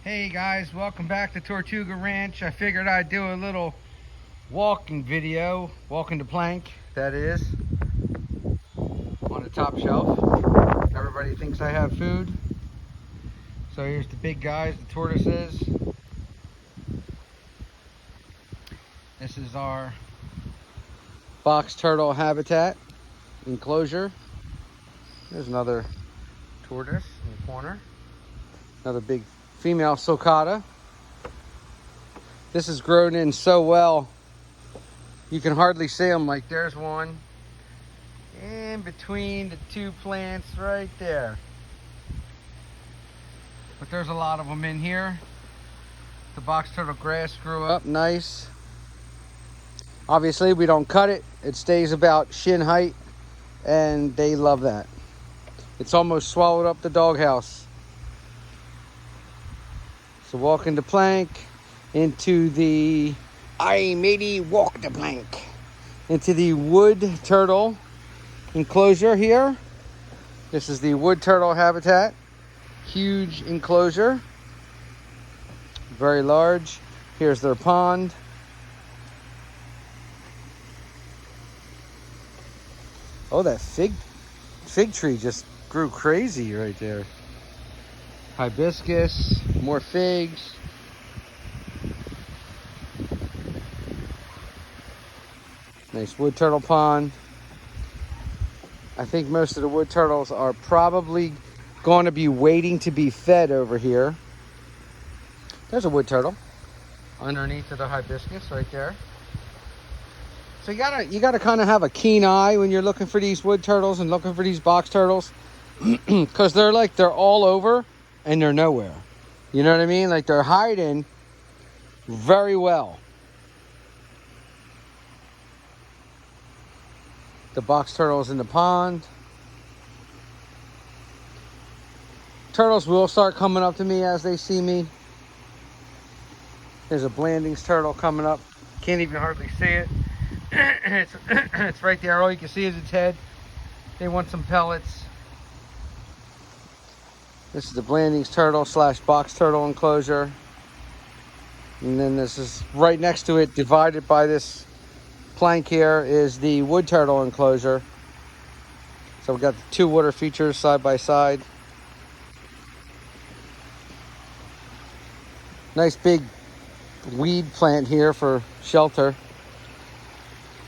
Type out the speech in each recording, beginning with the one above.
Hey guys, welcome back to Tortuga Ranch. I figured I'd do a little walking video, walking the plank, that is, on the top shelf. Everybody thinks I have food. So here's the big guys, the tortoises. This is our box turtle habitat enclosure. There's another tortoise in the corner. Another big female sulcata. This is grown in so well, you can hardly see them. Like there's one in between the two plants right there. But there's a lot of them in here. The box turtle grass grew up nice. Obviously we don't cut it. It stays about shin height and they love that. It's almost swallowed up the doghouse. So walking the plank into the, matey, walk the plank. Into the wood turtle enclosure here. This is the wood turtle habitat. Huge enclosure. Very large. Here's their pond. Oh, that fig tree just grew crazy right there. Hibiscus, more figs. Nice wood turtle pond. I think most of the wood turtles are probably going to be waiting to be fed over here. There's a wood turtle underneath of the hibiscus right there. So you gotta kind of have a keen eye when you're looking for these wood turtles and looking for these box turtles, because they're all over and they're nowhere. You know what I mean? Like they're hiding very well. The box turtles in the pond. Turtles will start coming up to me as they see me. There's a Blandings turtle coming up. Can't even hardly see it. It's right there. All you can see is its head. They want some pellets. This is the Blandings turtle / box turtle enclosure. And then this is right next to it, divided by this plank here, is the wood turtle enclosure. So we've got the two water features side by side. Nice big weed plant here for shelter.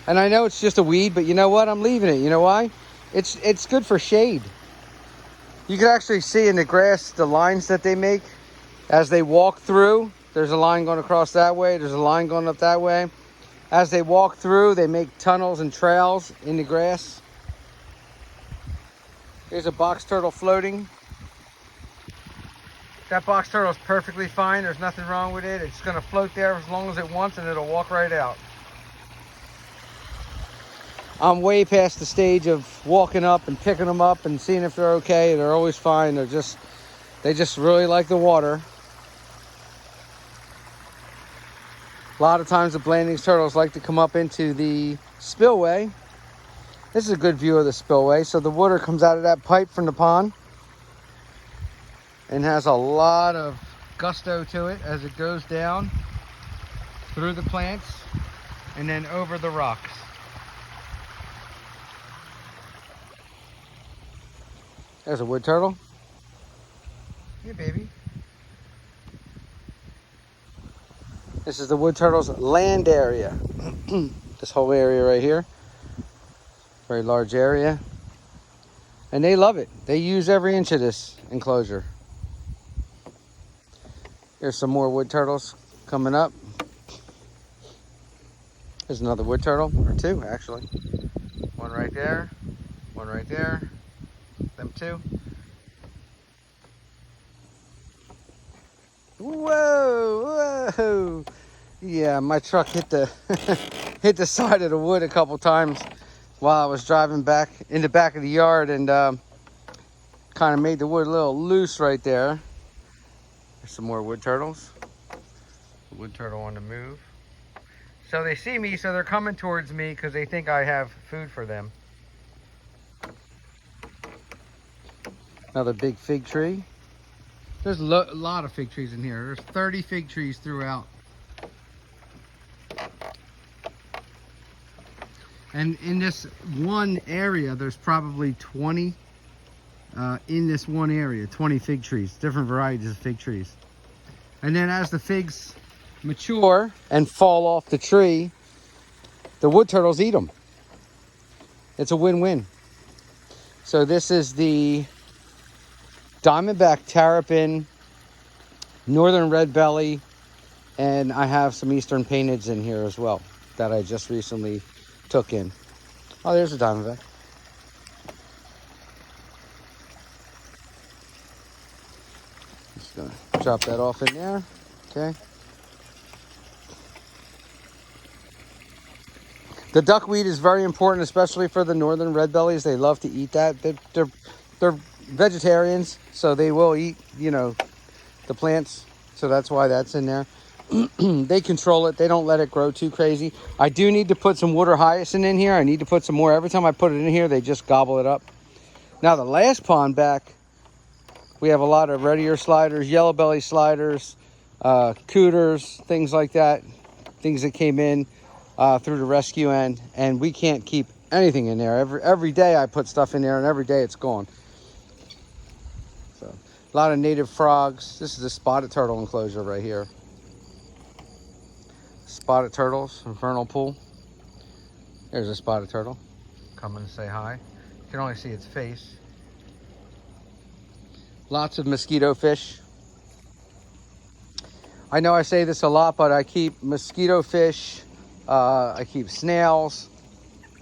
And I know it's just a weed, but you know what? I'm leaving it. You know why? It's good for shade. You can actually see in the grass the lines that they make as they walk through. There's a line going across that way. There's a line going up that way. As they walk through, they make tunnels and trails in the grass. Here's a box turtle floating. That box turtle is perfectly fine. There's nothing wrong with it. It's going to float there as long as it wants, and it'll walk right out. I'm way past the stage of walking up and picking them up and seeing if they're okay. They're always fine. They just really like the water. A lot of times the Blandings turtles like to come up into the spillway. This is a good view of the spillway. So the water comes out of that pipe from the pond and has a lot of gusto to it as it goes down through the plants and then over the rocks. There's a wood turtle. Hey, baby. This is the wood turtle's land area. This whole area right here. Very large area. And they love it. They use every inch of this enclosure. Here's some more wood turtles coming up. There's another wood turtle, or two actually. One right there, one right there. Them two. Whoa, whoa. Yeah, my truck hit the hit the side of the wood a couple times while I was driving back in the back of the yard, and kind of made the wood a little loose right there. There's some more wood turtles. The wood turtle on the move. So they see me, so they're coming towards me because they think I have food for them. Another big fig tree. There's a lot of fig trees in here. There's 30 fig trees throughout. And in this one area, there's probably 20 in this one area, 20 fig trees, different varieties of fig trees. And then as the figs mature and fall off the tree, the wood turtles eat them. It's a win-win. So this is the Diamondback Terrapin, Northern Red Belly, and I have some Eastern Painteds in here as well that I just recently took in. Oh, there's a Diamondback. Just gonna drop that off in there. Okay. The duckweed is very important, especially for the Northern Red Bellies. They love to eat that. They're vegetarians, so they will eat, you know, the plants. So that's why that's in there. They control it. They don't let it grow too crazy. I do need to put some water hyacinth in here. I need to put some more. Every time I put it in here, they just gobble it up. Now the last pond back, we have a lot of red ear sliders, yellow belly sliders, cooters, things like that. Things that came in through the rescue end, and we can't keep anything in there. Every day I put stuff in there, and every day it's gone. So a lot of native frogs. This is a spotted turtle enclosure right here. Spotted turtles in vernal pool. There's a spotted turtle coming to say hi. You can only see its face. Lots of mosquito fish. I know I say this a lot, but I keep mosquito fish. I keep snails.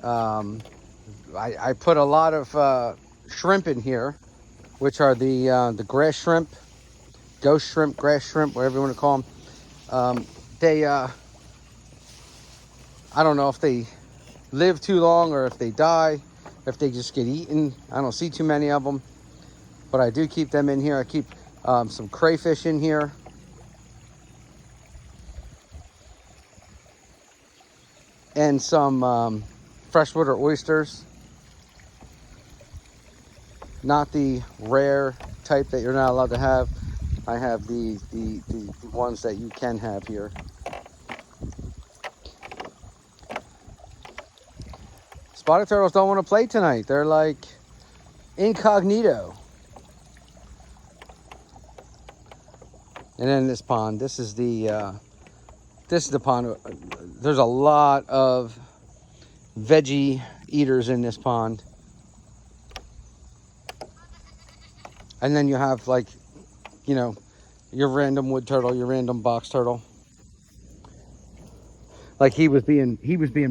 I put a lot of shrimp in here, which are the grass shrimp, ghost shrimp, grass shrimp, whatever you want to call them. I don't know if they live too long or if they die, if they just get eaten. I don't see too many of them, but I do keep them in here. I keep some crayfish in here. And some freshwater oysters. Not the rare type that you're not allowed to have. I have the ones that you can have here. Spotted turtles don't want to play tonight. They're like incognito. And then this pond, this is the pond. There's a lot of veggie eaters in this pond. And then you have, like, you know, your random wood turtle, your random box turtle. Like he was being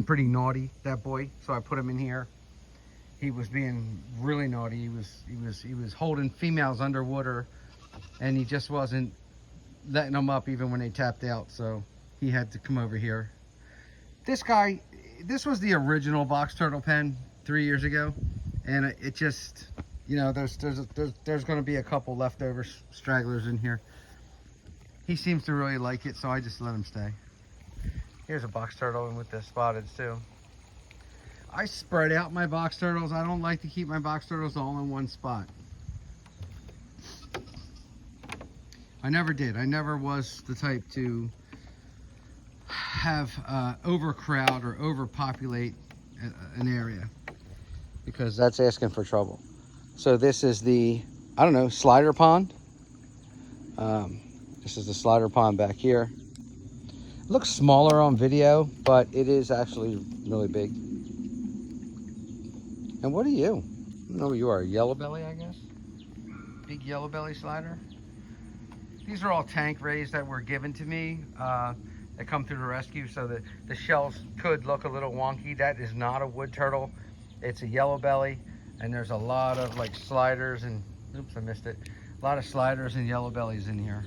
pretty naughty, that boy. So I put him in here. He was being really naughty. He was holding females underwater, and he just wasn't letting them up even when they tapped out. So he had to come over here. This guy, this was the original box turtle pen 3 years ago, and it just, you know, there's going to be a couple leftover stragglers in here. He seems to really like it, so I just let him stay. Here's a box turtle with the spotteds too. I spread out my box turtles. I don't like to keep my box turtles all in one spot. I never did. I never was the type to have overcrowd or overpopulate an area, because that's asking for trouble. So this is the, I don't know, slider pond. This is the slider pond back here. It looks smaller on video, but it is actually really big. And what are you? I don't know what you are. Yellow belly, I guess? Big yellow belly slider. These are all tank rays that were given to me. That come through the rescue, so that the shells could look a little wonky. That is not a wood turtle. It's a yellow belly, and there's a lot of like sliders and, oops, I missed it. A lot of sliders and yellow bellies in here.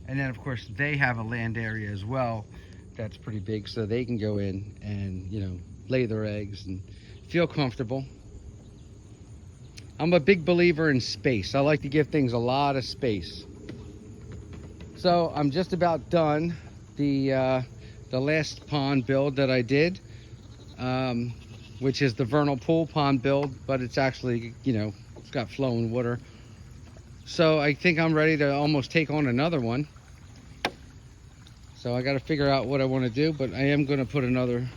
And then of course they have a land area as well that's pretty big, so they can go in and, you know, lay their eggs and feel comfortable. I'm a big believer in space. I like to give things a lot of space. So I'm just about done the last pond build that I did, which is the vernal pool pond build, but it's actually, you know, it's got flowing water. So I think I'm ready to almost take on another one. So I got to figure out what I want to do, but I am going to put another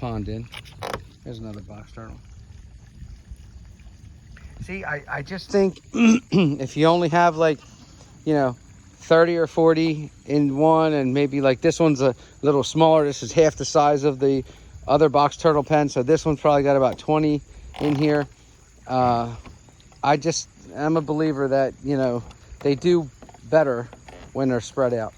pond in. There's another box turtle. See, I just think if you only have like, 30 or 40 in one, and maybe like this one's a little smaller. This is half the size of the other box turtle pen. So this one's probably got about 20 in here. I'm a believer that, they do better when they're spread out.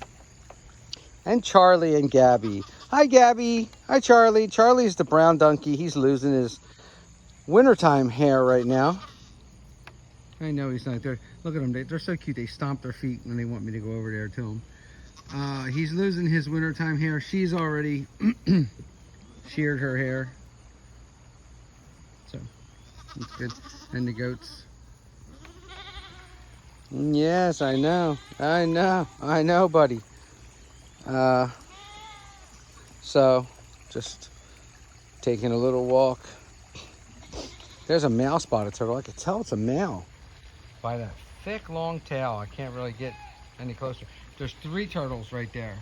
And Charlie and Gabby. Hi, Gabby. Hi, Charlie. Charlie's the brown donkey. He's losing his wintertime hair right now. I know he's not there. Look at them. They're so cute. They stomp their feet when they want me to go over there to him. He's losing his wintertime hair. She's already sheared her hair. So, that's good. And the goats. Yes, I know. I know, buddy. So, just taking a little walk. There's a male spotted turtle. I can tell it's a male by that thick, long tail. I can't really get any closer. There's 3 turtles right there.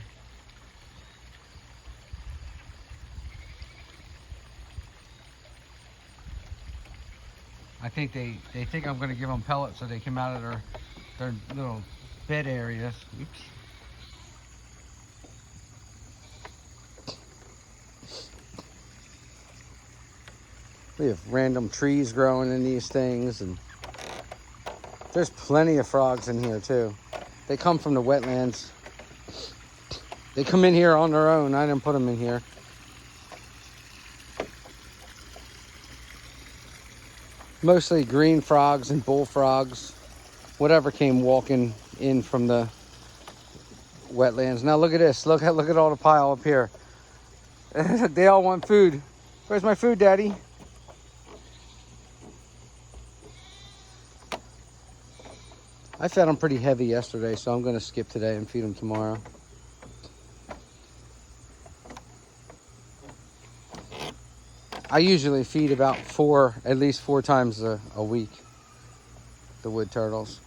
I think they think I'm going to give them pellets so they come out of their little bed areas. Oops. We have random trees growing in these things, and there's plenty of frogs in here too. They come from the wetlands. They come in here on their own. I didn't put them in here. Mostly green frogs and bullfrogs, whatever came walking in from the wetlands. Now look at this. Look at all the pile up here. They all want food. Where's my food, Daddy? I fed them pretty heavy yesterday, so I'm going to skip today and feed them tomorrow. I usually feed about at least four times a week, the wood turtles.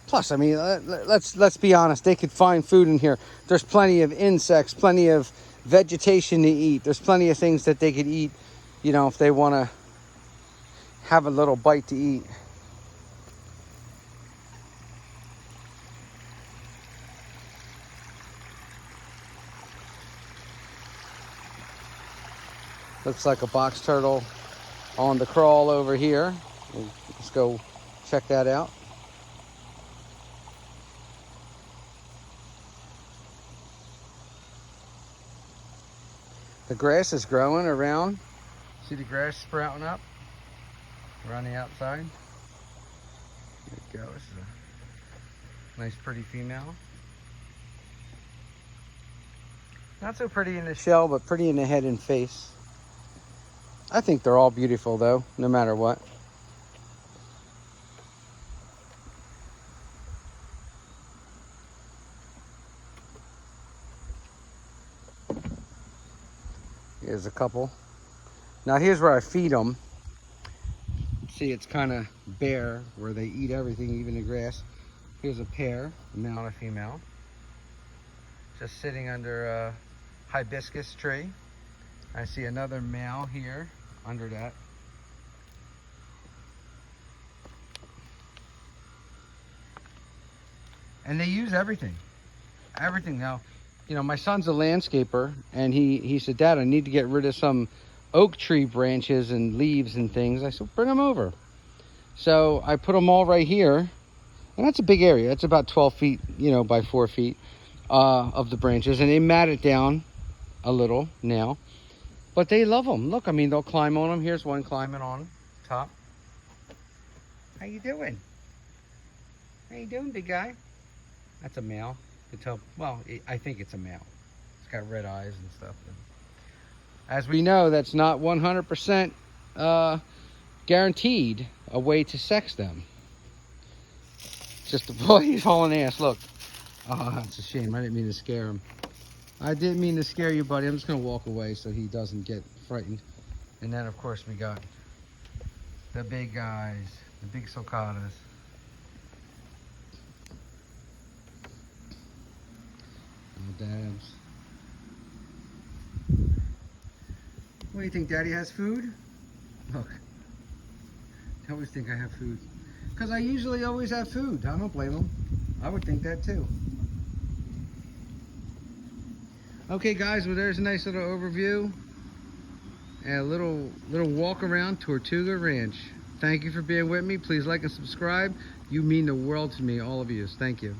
Plus, I mean, let's be honest, they could find food in here. There's plenty of insects, plenty of vegetation to eat. There's plenty of things that they could eat, if they want to have a little bite to eat. Looks like a box turtle on the crawl over here. Let's go check that out. The grass is growing around. See the grass sprouting up around the outside? There it goes. A nice pretty female. Not so pretty in the shell, but pretty in the head and face. I think they're all beautiful though, no matter what. Here's a couple. Now here's where I feed them. See, it's kind of bare where they eat everything, even the grass. Here's a pair, a male and a female. Just sitting under a hibiscus tree. I see another male here under that. And they use everything. Everything now. My son's a landscaper, and he said, Dad, I need to get rid of some oak tree branches and leaves and things. I said, bring them over. So I put them all right here. And that's a big area. It's about 12 feet, by 4 feet of the branches. And they mat it down a little now. But they love them. Look, I mean, they'll climb on them. Here's one climbing on top. How you doing? How you doing, big guy? That's a male. You can tell, well, I think it's a male. It's got red eyes and stuff. As we know, that's not 100% guaranteed a way to sex them. Just the boy, he's hauling ass. Look. Oh, that's a shame. I didn't mean to scare him. I didn't mean to scare you, buddy. I'm just going to walk away so he doesn't get frightened. And then, of course, we got the big guys, the big sulcatas. the dabs. What do you think, Daddy has food? Look. I always think I have food. Because I usually always have food. I don't blame them. I would think that too. Okay guys, well there's a nice little overview. And a little walk around Tortuga Ranch. Thank you for being with me. Please like and subscribe. You mean the world to me, all of you. Thank you.